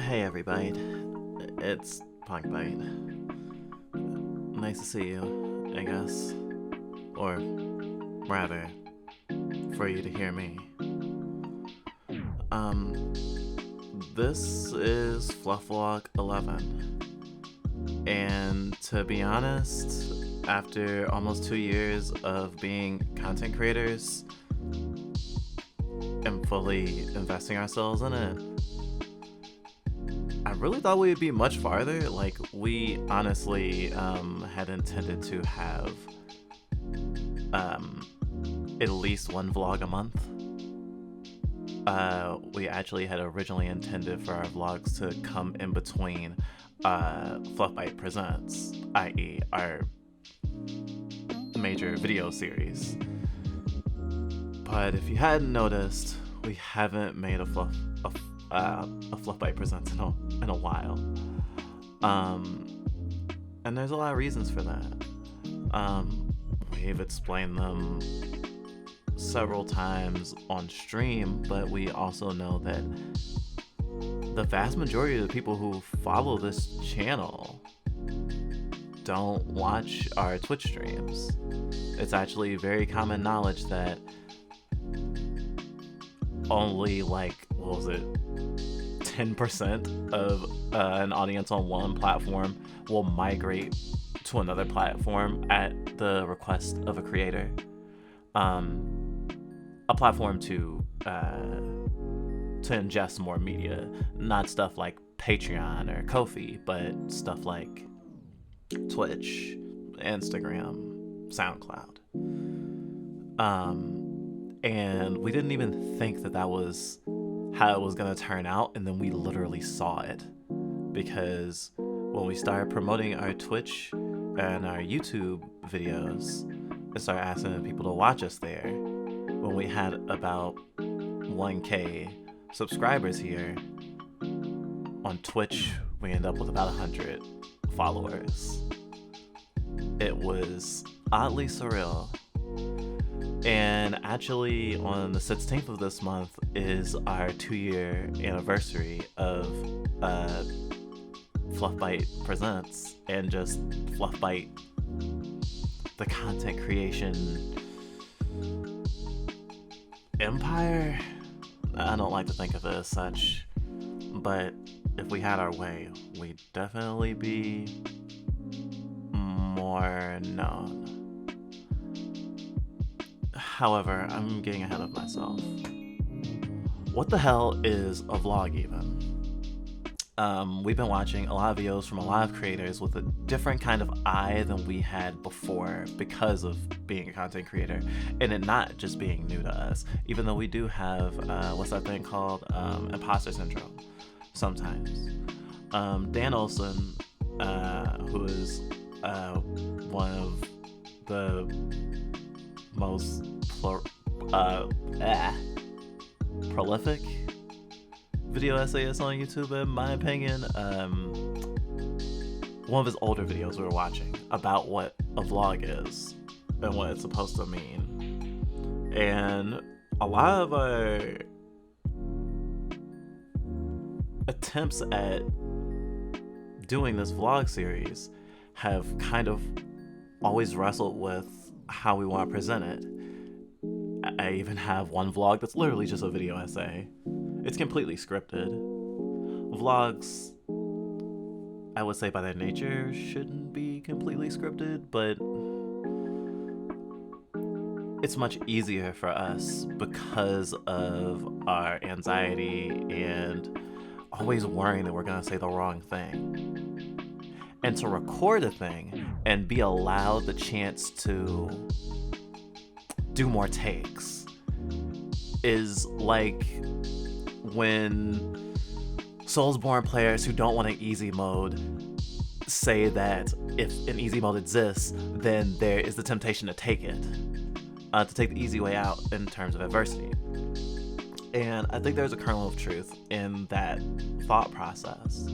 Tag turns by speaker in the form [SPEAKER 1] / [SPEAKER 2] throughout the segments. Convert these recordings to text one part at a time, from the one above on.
[SPEAKER 1] Hey everybody, it's Punkbyte. Nice to see you, I guess. Or rather, for you to hear me. This is Fluffvlog 11. And to be honest, after almost 2 years of being content creators and fully investing ourselves in it, I really thought we would be much farther. Like, we honestly had intended to have at least one vlog a month. We actually had originally intended for our vlogs to come in between Fluffbyte Presents, i.e. our major video series. But if you hadn't noticed, we haven't made a Fluffbyte Presents in a while. And there's a lot of reasons for that. We've explained them several times on stream, but we also know that the vast majority of the people who follow this channel don't watch our Twitch streams. It's actually very common knowledge that only 10% of an audience on one platform will migrate to another platform at the request of a creator. A platform to ingest more media, not stuff like Patreon or Ko-fi, but stuff like Twitch, Instagram, SoundCloud. And we didn't even think that was how it was going to turn out, and then we literally saw it, because when we started promoting our Twitch and our YouTube videos and started asking people to watch us there, when we had about 1K subscribers here, on Twitch we ended up with about 100 followers. It was oddly surreal. And actually, on the 16th of this month is our 2-year anniversary of Fluffbyte Presents, and just Fluffbyte, the content creation empire. I don't like to think of it as such, but if we had our way, we'd definitely be more known. However, I'm getting ahead of myself. What the hell is a vlog even? We've been watching a lot of videos from a lot of creators with a different kind of eye than we had before because of being a content creator, and it not just being new to us, even though we do have, what's that thing called? Imposter syndrome sometimes. Dan Olsen, who is one of the most prolific video essayists on YouTube, in my opinion. One of his older videos we were watching about what a vlog is and what it's supposed to mean, and a lot of our attempts at doing this vlog series have kind of always wrestled with how we want to present it. I even have one vlog that's literally just a video essay. It's completely scripted. Vlogs, I would say by their nature, shouldn't be completely scripted, but it's much easier for us because of our anxiety and always worrying that we're gonna say the wrong thing. And to record a thing and be allowed the chance to do more takes is like when Soulsborne players who don't want an easy mode say that if an easy mode exists, then there is the temptation to take it, to take the easy way out in terms of adversity. And I think there's a kernel of truth in that thought process,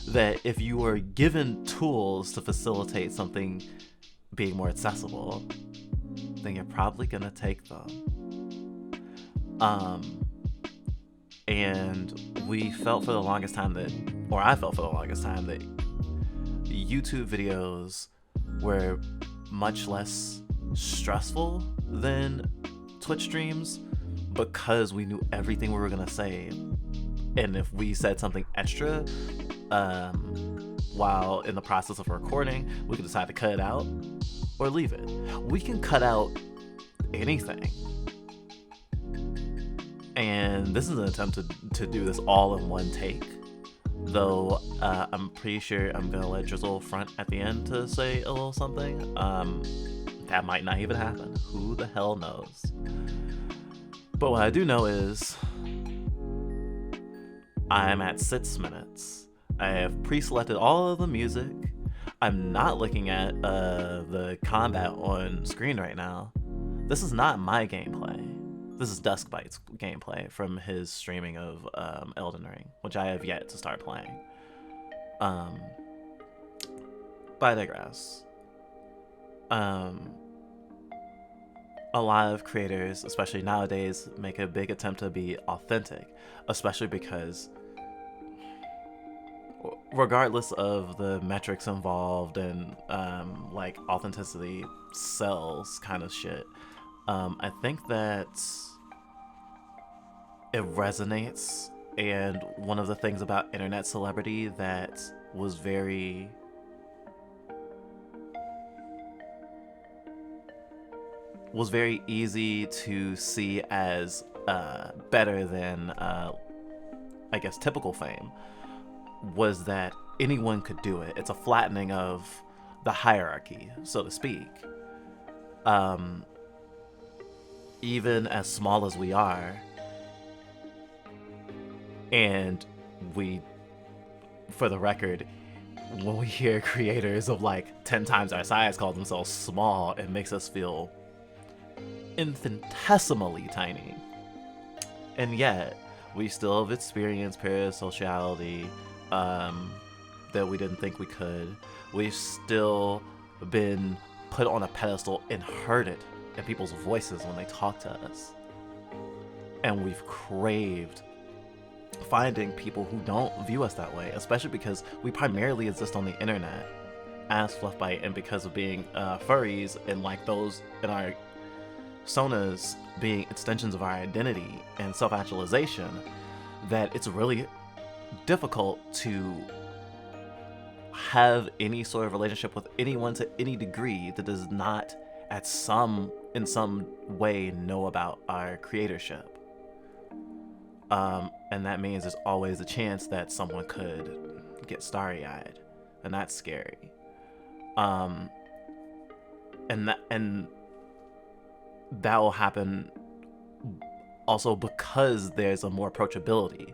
[SPEAKER 1] that if you were given tools to facilitate something being more accessible, then you're probably gonna take them. And we felt for the longest time that, or I felt for the longest time that YouTube videos were much less stressful than Twitch streams because we knew everything we were gonna say, and if we said something extra while in the process of recording, we could decide to cut it out or leave it. We can cut out anything, and this is an attempt to do this all in one take, though I'm pretty sure I'm gonna let Drizzle front at the end to say a little something. That might not even happen. Who the hell knows? But what I do know is I'm at 6 minutes. I have pre-selected all of the music. I'm not looking at the combat on screen right now. This is not my gameplay. This is Duskbyte's gameplay from his streaming of Elden Ring, which I have yet to start playing. But I digress. A lot of creators, especially nowadays, make a big attempt to be authentic, especially because regardless of the metrics involved and like authenticity sells kind of shit, I think that it resonates. And one of the things about internet celebrity that was very easy to see as better than I guess typical fame was that anyone could do it. It's a flattening of the hierarchy, so to speak. Even as small as we are, and we, for the record, when we hear creators of like 10 times our size call themselves small, it makes us feel infinitesimally tiny. And yet we still have experienced parasociality that we didn't think we could. We've still been put on a pedestal and heard it in people's voices when they talk to us. And we've craved finding people who don't view us that way, especially because we primarily exist on the internet as Fluffbyte, and because of being furries and like those in our personas being extensions of our identity and self-actualization, that it's really difficult to have any sort of relationship with anyone to any degree that does not in some way know about our creatorship. And that means there's always a chance that someone could get starry-eyed, and that's scary. And that will happen also because there's a more approachability.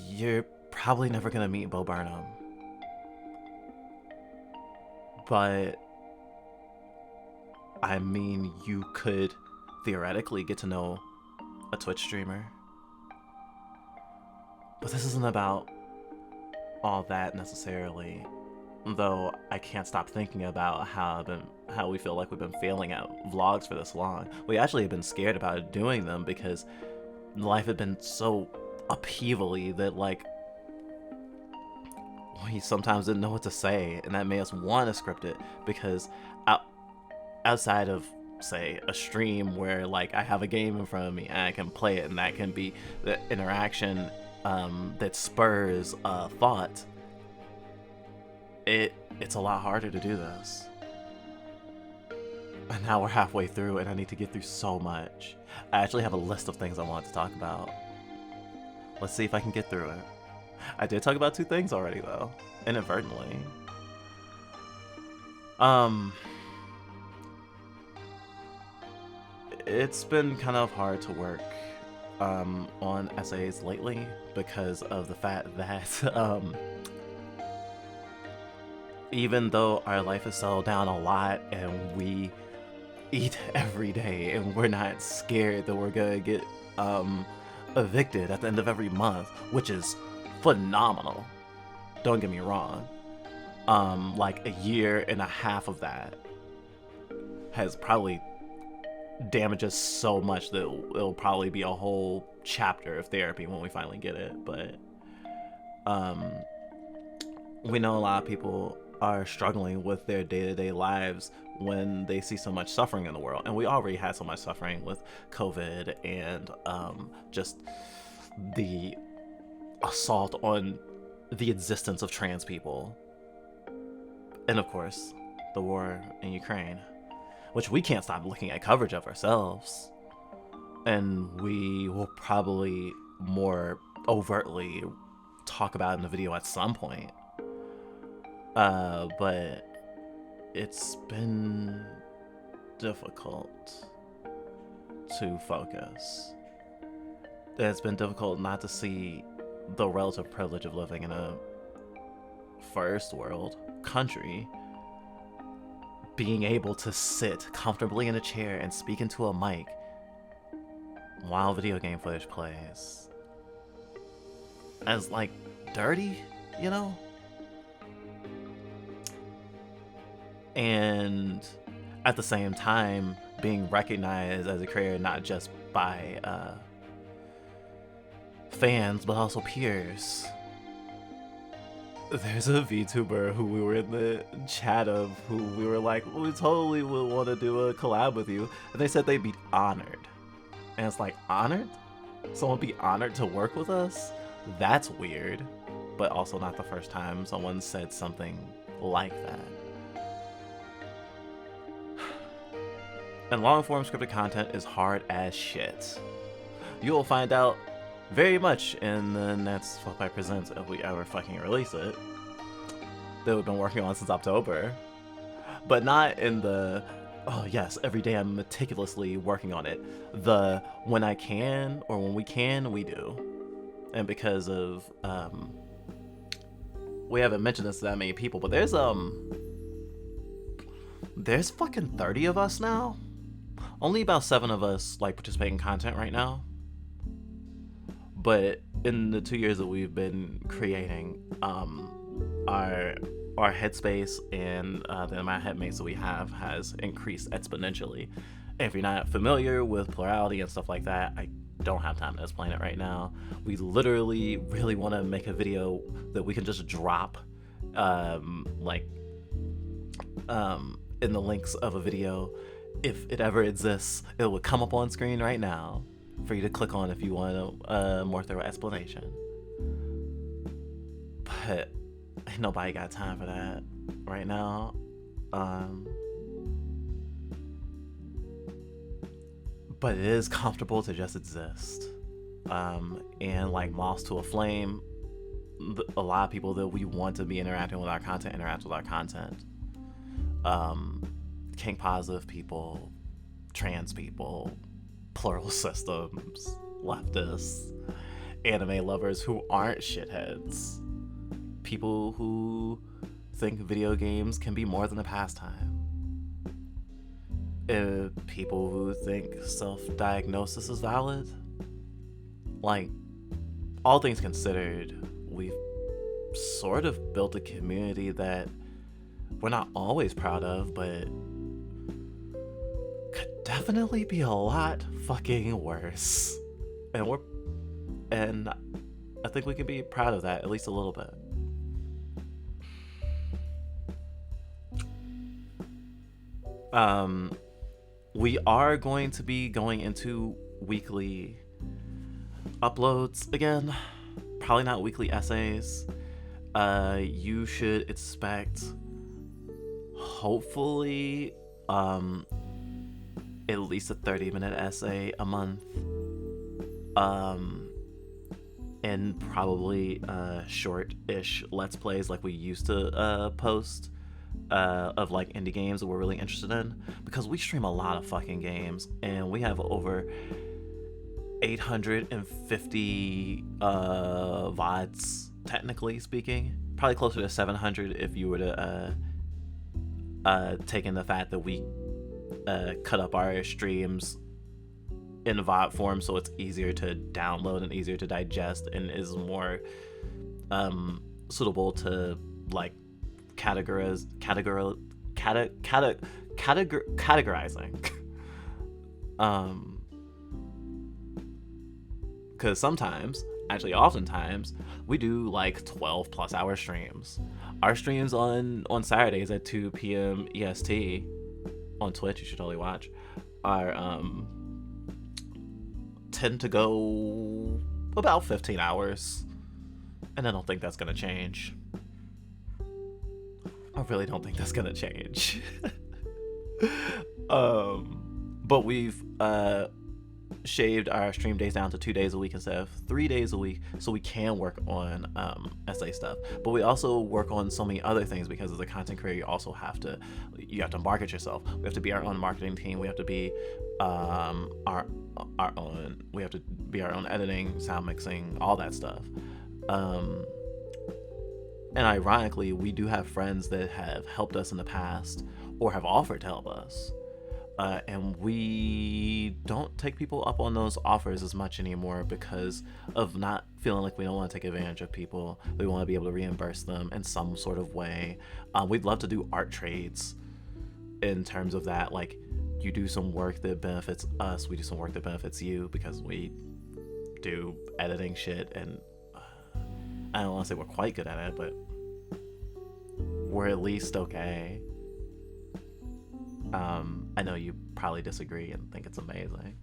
[SPEAKER 1] You're probably never gonna meet Bo Burnham, but I mean, you could theoretically get to know a Twitch streamer. But this isn't about all that necessarily, though I can't stop thinking about how we feel like we've been failing at vlogs for this long. We actually have been scared about doing them because life had been so upheavally that like we sometimes didn't know what to say, and that made us want to script it, because outside of, say, a stream where like I have a game in front of me and I can play it, and that can be the interaction that spurs thought, it's a lot harder to do this. And now we're halfway through and I need to get through so much. I actually have a list of things I want to talk about. Let's see if I can get through it. I did talk about 2 things already though, inadvertently. It's been kind of hard to work on essays lately because of the fact that even though our life has settled down a lot and we eat every day and we're not scared that we're gonna get evicted at the end of every month, which is phenomenal, don't get me wrong, like a year and a half of that has probably damaged us so much that it'll probably be a whole chapter of therapy when we finally get it. But we know a lot of people are struggling with their day-to-day lives when they see so much suffering in the world, and we already had so much suffering with COVID and just the assault on the existence of trans people, and of course the war in Ukraine, which we can't stop looking at coverage of ourselves, and we will probably more overtly talk about in the video at some point. But it's been difficult to focus. It's been difficult not to see the relative privilege of living in a first world country, being able to sit comfortably in a chair and speak into a mic while video game footage plays, as like dirty, you know? And at the same time being recognized as a creator not just by fans but also peers. There's a VTuber who we were in the chat of who we were like, we totally would want to do a collab with you, and they said they'd be honored. And it's like, honored? Someone be honored to work with us? That's weird, but also not the first time someone said something like that. And long-form scripted content is hard as shit. You will find out very much in the next Fluffvlog Presents, if we ever fucking release it, that we've been working on since October. But not in the, oh yes, every day I'm meticulously working on it. The when I can, or when we can, we do. And because of, we haven't mentioned this to that many people, but there's fucking 30 of us now. Only about 7 of us like participate in content right now. But in the 2 years that we've been creating, our headspace and the amount of headmates that we have has increased exponentially. And if you're not familiar with plurality and stuff like that, I don't have time to explain it right now. We literally really want to make a video that we can just drop in the links of a video. If it ever exists, it would come up on screen right now for you to click on if you want a more thorough explanation. But ain't nobody got time for that right now. But it is comfortable to just exist. And like moths to a flame, a lot of people that we want to be interacting with our content interact with our content. Kink positive people, trans people, plural systems, leftists, anime lovers who aren't shitheads, people who think video games can be more than a pastime, people who think self-diagnosis is valid. Like, all things considered, we've sort of built a community that we're not always proud of, but could definitely be a lot fucking worse. And I think we can be proud of that, at least a little bit. We are going to be going into weekly uploads again. Probably not weekly essays. You should expect, hopefully, at least a 30-minute essay a month. And probably short-ish Let's Plays like we used to post of like indie games that we're really interested in, because we stream a lot of fucking games and we have over 850 VODs, technically speaking. Probably closer to 700 if you were to take in the fact that we cut up our streams in VOD form so it's easier to download and easier to digest and is more suitable to like categorizing. because sometimes, actually oftentimes, we do like 12+ hour streams. Our streams on Saturdays at 2 p.m. EST on Twitch, you should totally watch, are tend to go about 15 hours. And I don't think that's gonna change. I really don't think that's gonna change. But we've shaved our stream days down to 2 days a week instead of 3 days a week, so we can work on essay stuff. But we also work on so many other things, because as a content creator, you also have to market yourself. We have to be our own marketing team. We have to be our own editing, sound mixing, all that stuff. And ironically, we do have friends that have helped us in the past or have offered to help us. And we don't take people up on those offers as much anymore because of not feeling like we don't want to take advantage of people. We want to be able to reimburse them in some sort of way. We'd love to do art trades in terms of that. Like, you do some work that benefits us, we do some work that benefits you, because we do editing shit, and I don't want to say we're quite good at it, but we're at least okay. I know you probably disagree and think it's amazing.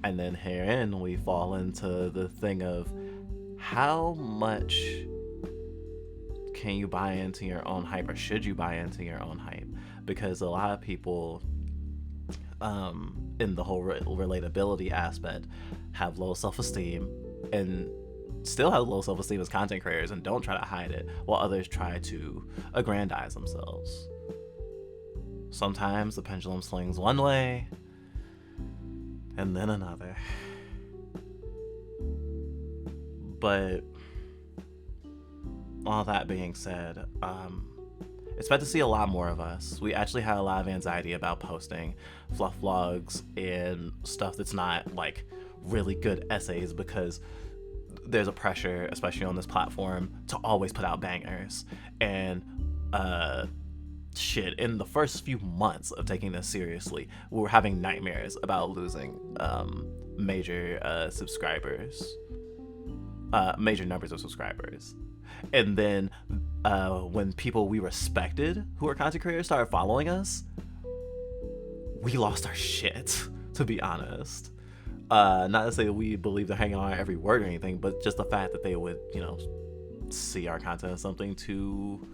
[SPEAKER 1] And then herein we fall into the thing of how much can you buy into your own hype, or should you buy into your own hype? Because a lot of people in the whole relatability aspect have low self-esteem and still have low self-esteem as content creators and don't try to hide it, while others try to aggrandize themselves. Sometimes the pendulum swings one way and then another. But all that being said, expect to see a lot more of us. We actually had a lot of anxiety about posting fluff vlogs and stuff that's not like really good essays, because there's a pressure, especially on this platform, to always put out bangers. And shit, in the first few months of taking this seriously, we were having nightmares about losing major subscribers, major numbers of subscribers. And then when people we respected who are content creators started following us, we lost our shit, to be honest. Not to say that we believe they're hanging on every word or anything, but just the fact that they would, see our content as something to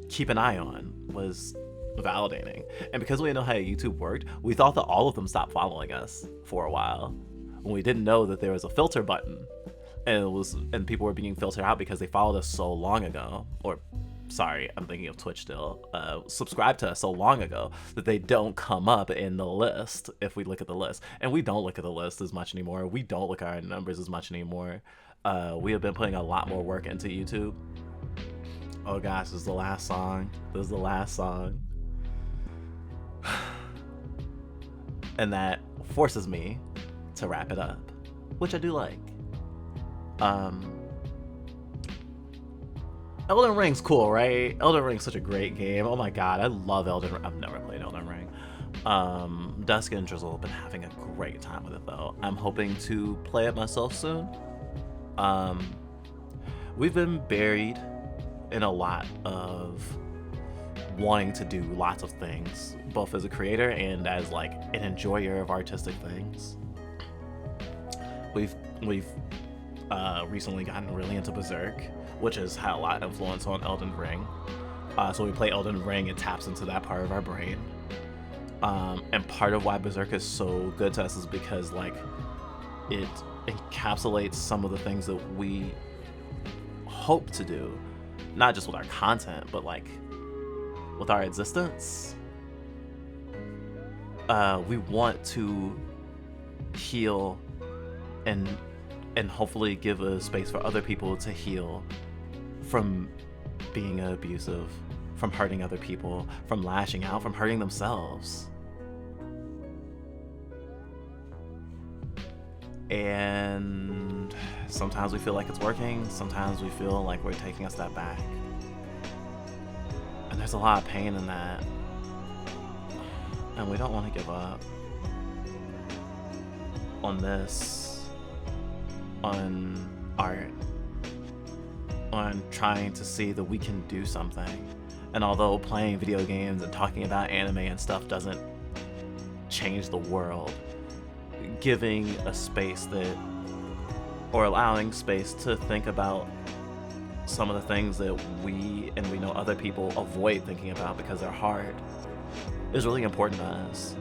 [SPEAKER 1] keep an eye on was validating. And because we didn't know how YouTube worked, we thought that all of them stopped following us for a while, when we didn't know that there was a filter button, and people were being filtered out because they followed us so long ago, or sorry, I'm thinking of Twitch still, subscribed to us so long ago that they don't come up in the list if we look at the list. And we don't look at the list as much anymore. We don't look at our numbers as much anymore. We have been putting a lot more work into YouTube. Oh gosh, this is the last song. This is the last song. And that forces me to wrap it up, which I do like. Elden Ring's cool, right? Elden Ring's such a great game. Oh my god, I love Elden Ring. I've never played Elden Ring. Dusk and Drizzle have been having a great time with it though. I'm hoping to play it myself soon. We've been buried in a lot of wanting to do lots of things, both as a creator and as like an enjoyer of artistic things. We've recently gotten really into Berserk, which has had a lot of influence on Elden Ring. So when we play Elden Ring, it taps into that part of our brain. And part of why Berserk is so good to us is because like it encapsulates some of the things that we hope to do, not just with our content, but like with our existence. We want to heal and hopefully give a space for other people to heal from being abusive, from hurting other people, from lashing out, from hurting themselves. And sometimes we feel like it's working, sometimes we feel like we're taking a step back. And there's a lot of pain in that. And we don't want to give up. on this, on art, on trying to see that we can do something. And although playing video games and talking about anime and stuff doesn't change the world, giving a space that, or allowing space to think about some of the things that we know other people avoid thinking about because they're hard, is really important to us.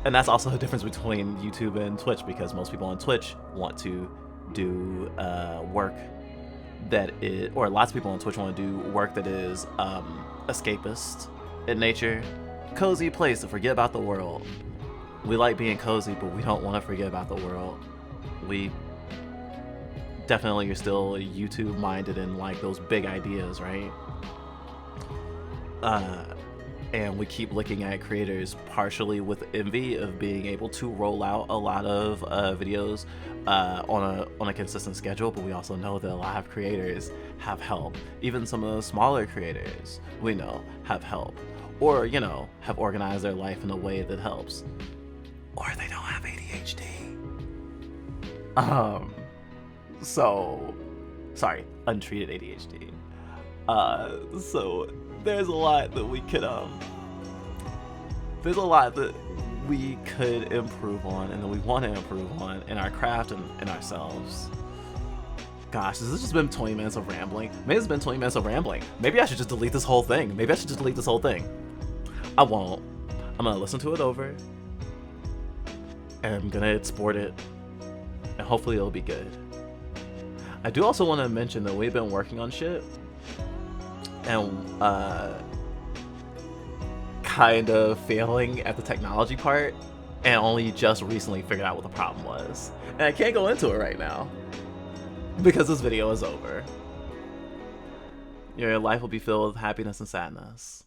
[SPEAKER 1] And that's also the difference between YouTube and Twitch, because most people on Twitch want to do work that is, or lots of people on Twitch want to do work that is escapist in nature, cozy place to forget about the world. We like being cozy, but we don't want to forget about the world. We definitely are still YouTube minded and like those big ideas, right? And we keep looking at creators partially with envy of being able to roll out a lot of videos on a consistent schedule, but we also know that a lot of creators have help. Even some of the smaller creators we know have help, or you know, have organized their life in a way that helps, or they don't have ADHD. So sorry, untreated ADHD. So there's a lot that we could improve on, and that we want to improve on in our craft and in ourselves. Gosh, this has just been 20 minutes of rambling. Maybe it's been 20 minutes of rambling. Maybe I should just delete this whole thing. I won't. I'm gonna listen to it over, and I'm gonna export it, and hopefully it'll be good. I do also want to mention that we've been working on shit, and kind of failing at the technology part, and only just recently figured out what the problem was. And I can't go into it right now because this video is over. Your life will be filled with happiness and sadness.